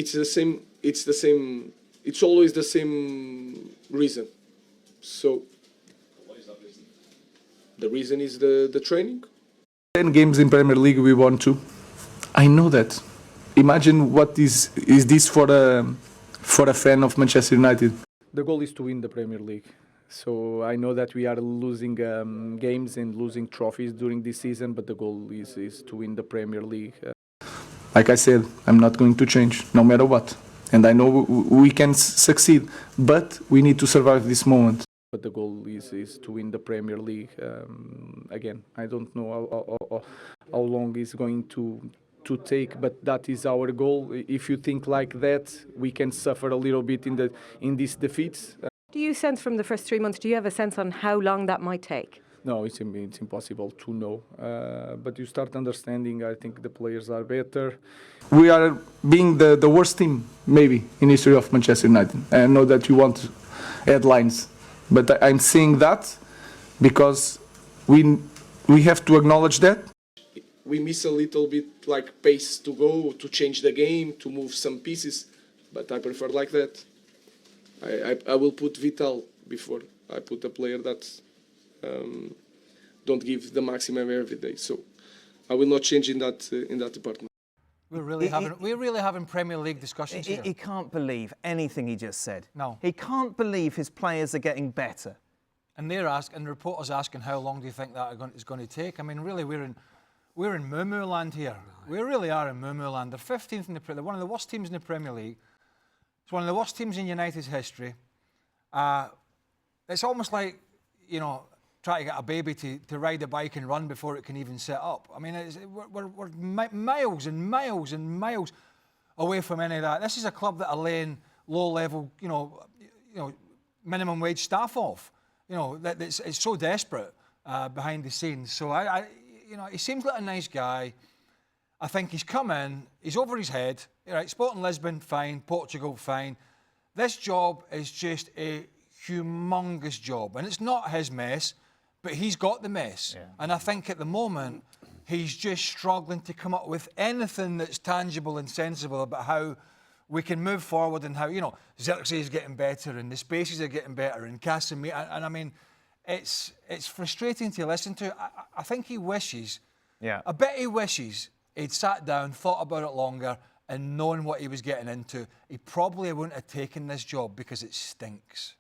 it's the same. It's the same. It's always the same reason. So What is that reason? the reason is the training. 10 games in Premier League we won too. I know that. Imagine what is this for a fan of Manchester United. The goal is to win the Premier League. So I know that we are losing games and losing trophies during this season, but the goal is to win the Premier League. Like I said, I'm not going to change, no matter what. And I know we can succeed, but we need to survive this moment. But the goal is to win the Premier League. Again, I don't know how long it's going to take, but that is our goal. If you think like that, we can suffer a little bit in these defeats. Do you sense from the first 3 months, do you have a sense on how long that might take? No, it's impossible to know. But you start understanding, I think the players are better. We are being the worst team, maybe, in history of Manchester United. I know that you want headlines, but I'm saying that because we have to acknowledge that. We miss a little bit like pace to go, to change the game, to move some pieces, but I prefer like that. I will put Vital before I put a player that don't give the maximum every day. So I will not change in that department. We're really having Premier League discussions here. He can't believe anything he just said. No. He can't believe his players are getting better. And the reporters asking how long do you think that is going to take? I mean, really, we're in moo-moo land here. We really are in moo-moo land. They're 15th in the They're one of the worst teams in the Premier League. It's one of the worst teams in United's history. It's almost like, you know, trying to get a baby to ride a bike and run before it can even sit up. I mean, we're miles and miles and miles away from any of that. This is a club that are laying low-level, you know, minimum wage staff off. You know, it's so desperate behind the scenes. So you know, he seems like a nice guy. I think he's come in, he's over his head. Right, Sporting Lisbon, fine. Portugal, fine. This job is just a humongous job. And it's not his mess, but he's got the mess. Yeah. And I think at the moment, he's just struggling to come up with anything that's tangible and sensible about how we can move forward and how, you know, Xerxes is getting better and the spaces are getting better and Casemiro. And I mean, it's frustrating to listen to. I think he wishes, I bet he wishes he'd sat down, thought about it longer, and known what he was getting into. He probably wouldn't have taken this job because it stinks.